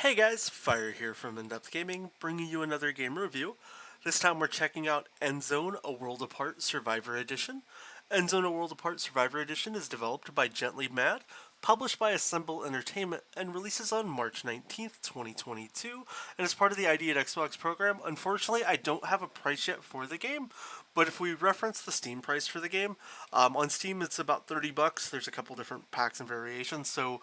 Hey guys, Fire here from InDepth Gaming, bringing you another game review. This time we're checking out Endzone, A World Apart Survivor Edition. Endzone, A World Apart Survivor Edition is developed by Gently Mad, published by Assemble Entertainment, and releases on March 19th, 2022, and is part of the ID at Xbox program. Unfortunately, I don't have a price yet for the game, but if we reference the Steam price for the game, on Steam it's about 30 bucks. There's a couple different packs and variations, so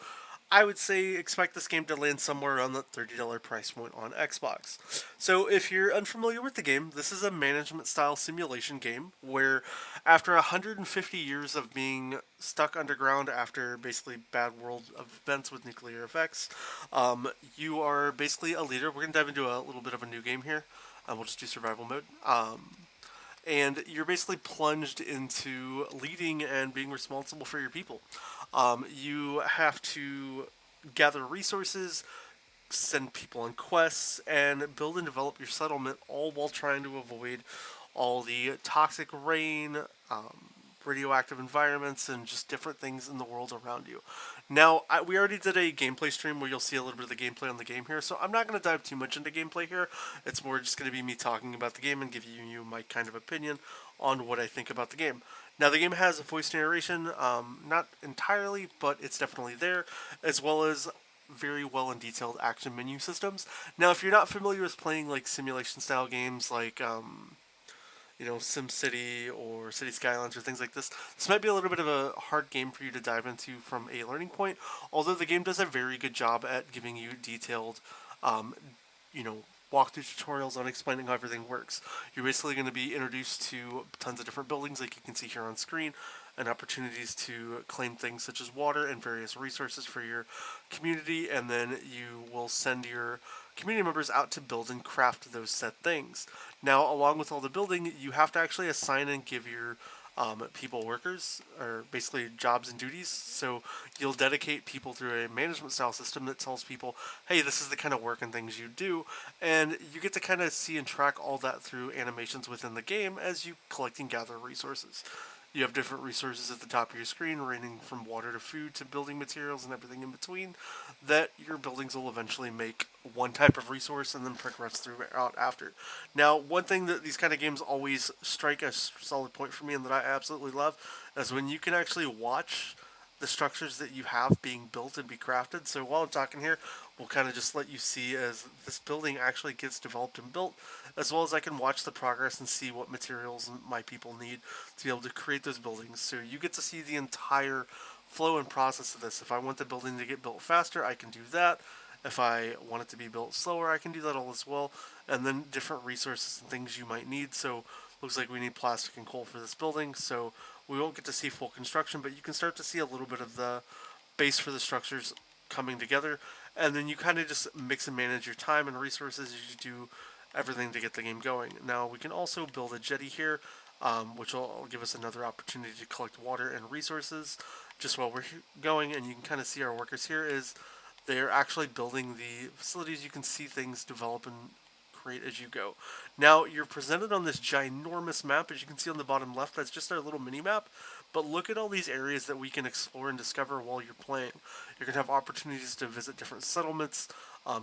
I would say expect this game to land somewhere around the $30 price point on Xbox. So if you're unfamiliar with the game, this is a management style simulation game where after 150 years of being stuck underground after basically bad world events with nuclear effects, you are basically a leader. We're going to dive into a little bit of a new game here. We'll just do survival mode. And you're basically plunged into leading and being responsible for your people. You have to gather resources, send people on quests, and build and develop your settlement, all while trying to avoid all the toxic rain, radioactive environments, and just different things in the world around you. Now, we already did a gameplay stream where you'll see a little bit of the gameplay on the game here, so I'm not going to dive too much into gameplay here. It's more just going to be me talking about the game and giving you my kind of opinion on what I think about the game. Now, the game has a voice narration, not entirely, but it's definitely there, as well as very well and detailed action menu systems. Now, if you're not familiar with playing like simulation style games like SimCity or City Skylines or things like this might be a little bit of a hard game for you to dive into from a learning point. Although the game does a very good job at giving you detailed, um, you know, walkthrough tutorials on explaining how everything works. You're basically going to be introduced to tons of different buildings, like you can see here on screen, and opportunities to claim things such as water and various resources for your community, and then you will send your community members out to build and craft those set things. Now, along with all the building, you have to actually assign and give your people workers, or basically jobs and duties. So you'll dedicate people through a management style system that tells people, hey, this is the kind of work and things you do. And you get to kind of see and track all that through animations within the game as you collect and gather resources. You have different resources at the top of your screen, ranging from water to food to building materials and everything in between, that your buildings will eventually make one type of resource and then progress throughout after. Now, one thing that these kind of games always strike a solid point for me and that I absolutely love is when you can actually watch the structures that you have being built and be crafted. So while I'm talking here, we'll kind of just let you see as this building actually gets developed and built, as well as I can watch the progress and see what materials my people need to be able to create those buildings. So you get to see the entire flow and process of this. If I want the building to get built faster, I can do that. If I want it to be built slower, I can do that all as well. And then different resources and things you might need. So looks like we need plastic and coal for this building. So we won't get to see full construction, but you can start to see a little bit of the base for the structures coming together. And then you kind of just mix and manage your time and resources as you do everything to get the game going. Now we can also build a jetty here, which will give us another opportunity to collect water and resources just while we're going. And you can kind of see our workers here is they're actually building the facilities. You can see things develop and create as you go. Now, you're presented on this ginormous map, as you can see on the bottom left. That's just our little mini map. But look at all these areas that we can explore and discover while you're playing. You're going to have opportunities to visit different settlements,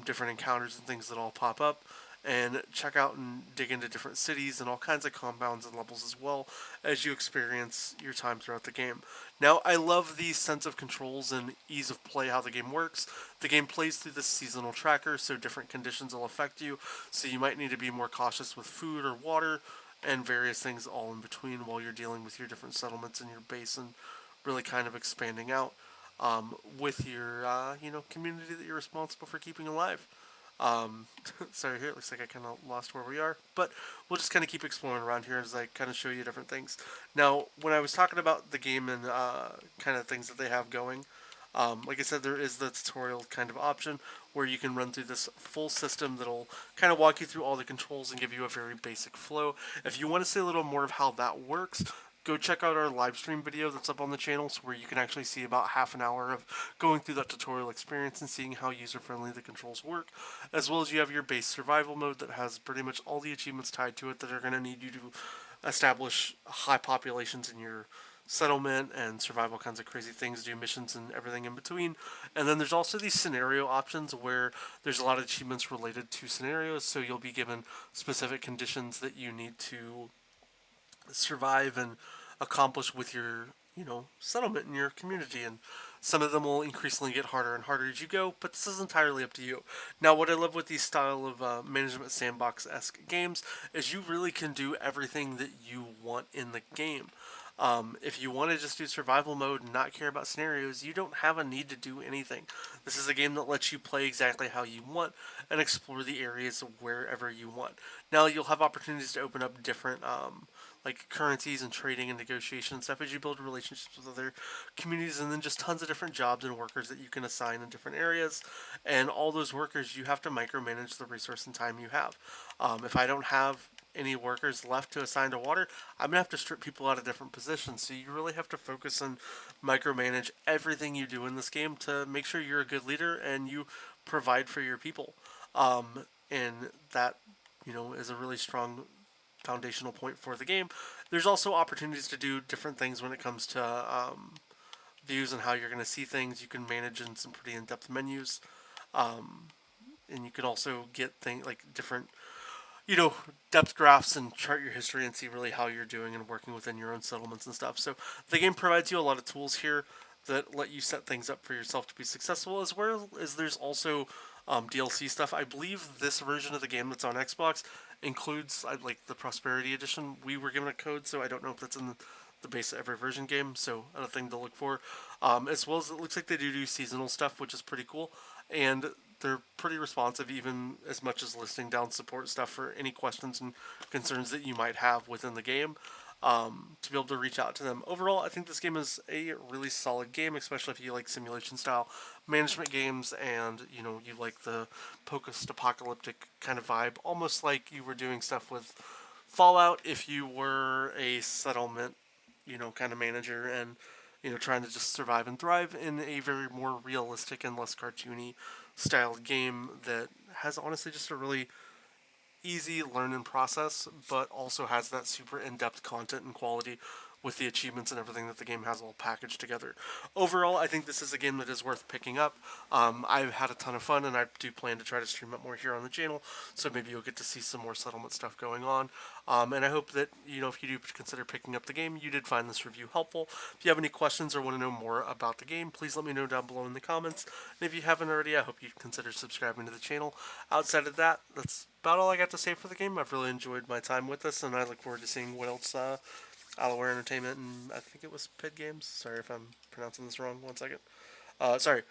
different encounters and things that all pop up, and check out and dig into different cities and all kinds of compounds and levels as well as you experience your time throughout the game. Now, I love the sense of controls and ease of play, how the game works. The game plays through this seasonal tracker, so different conditions will affect you, so you might need to be more cautious with food or water and various things all in between while you're dealing with your different settlements in your base and really kind of expanding out with your community that you're responsible for keeping alive. Um, Sorry, here it looks like I kind of lost where we are, but we'll just kind of keep exploring around here as I kind of show you different things. Now, when I was talking about the game and kind of things that they have going, like I said, there is the tutorial kind of option where you can run through this full system that'll kind of walk you through all the controls and give you a very basic flow. If you want to see a little more of how that works, go check out our live stream video that's up on the channel, so where you can actually see about half an hour of going through that tutorial experience and seeing how user-friendly the controls work, as well as you have your base survival mode that has pretty much all the achievements tied to it that are going to need you to establish high populations in your settlement and survival kinds of crazy things, do missions and everything in between. And then there's also these scenario options where there's a lot of achievements related to scenarios, so you'll be given specific conditions that you need to survive and accomplish with your settlement in your community, and some of them will increasingly get harder and harder as you go, but this is entirely up to you. Now, what I love with these style of management sandbox-esque games is you really can do everything that you want in the game. If you want to just do survival mode and not care about scenarios, you don't have a need to do anything. This is a game that lets you play exactly how you want and explore the areas wherever you want. Now, you'll have opportunities to open up different like currencies and trading and negotiation and stuff as you build relationships with other communities, and then just tons of different jobs and workers that you can assign in different areas. And all those workers, you have to micromanage the resource and time you have. If I don't have any workers left to assign to water, I'm gonna have to strip people out of different positions. So you really have to focus and micromanage everything you do in this game to make sure you're a good leader and you provide for your people. And that is a really strong foundational point for the game. There's also opportunities to do different things when it comes to views and how you're going to see things. You can manage in some pretty in-depth menus, and you can also get things like different depth graphs and chart your history and see really how you're doing and working within your own settlements and stuff. So the game provides you a lot of tools here that let you set things up for yourself to be successful, as well as there's also DLC stuff. I believe this version of the game that's on Xbox includes like the Prosperity Edition. We were given a code, so I don't know if that's in the base of every version game, so a thing to look for. As well as it looks like they do seasonal stuff, which is pretty cool. And they're pretty responsive, even as much as listing down support stuff for any questions and concerns that you might have within the game, to be able to reach out to them. Overall, I think this game is a really solid game, especially if you like simulation style management games and you like the post-apocalyptic kind of vibe, almost like you were doing stuff with Fallout if you were a settlement kind of manager and trying to just survive and thrive in a very more realistic and less cartoony styled game that has honestly just a really easy learning process, but also has that super in-depth content and quality with the achievements and everything that the game has all packaged together. Overall, I think this is a game that is worth picking up. I've had a ton of fun, and I do plan to try to stream it more here on the channel, so maybe you'll get to see some more settlement stuff going on. And I hope that, if you do consider picking up the game, you did find this review helpful. If you have any questions or want to know more about the game, please let me know down below in the comments. And if you haven't already, I hope you'd consider subscribing to the channel. Outside of that, that's about all I got to say for the game. I've really enjoyed my time with this, and I look forward to seeing what else Alloware Entertainment and I think it was Pid Games. Sorry if I'm pronouncing this wrong. 1 second. Sorry.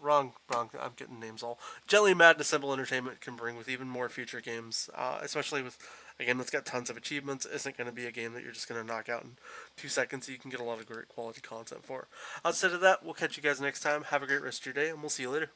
Wrong. I'm getting names all. Jelly Madness Symbol Entertainment can bring with even more future games, especially with a game that's got tons of achievements. Isn't going to be a game that you're just going to knock out in 2 seconds. So you can get a lot of great quality content for. Outside of that, we'll catch you guys next time. Have a great rest of your day, and we'll see you later.